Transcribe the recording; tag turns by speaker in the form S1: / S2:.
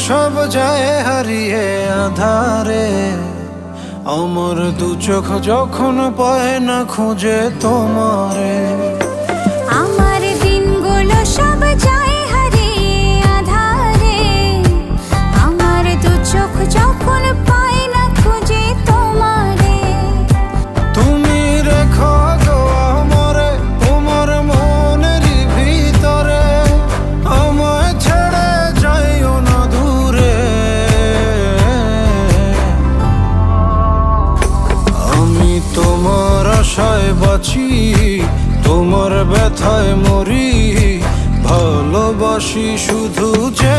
S1: সব যায় হারিয়ে আধারে, আমার দু চোখ যখন পায় না খুঁজে তোমারে।
S2: আমার দিনগুলো সব যায় হারিয়ে আধারে, আমার দু চোখ যখন পায় না খুঁজে তোমারে।
S1: তুমি রেখো গো আমারে তোমার মনের ভিতরে, আমায় ছেড়ে যাইও না দূরে। আমি তোমার আশায় বাঁচি, তোমার ব্যথায় মরি, ভালোবাসি শুধু যে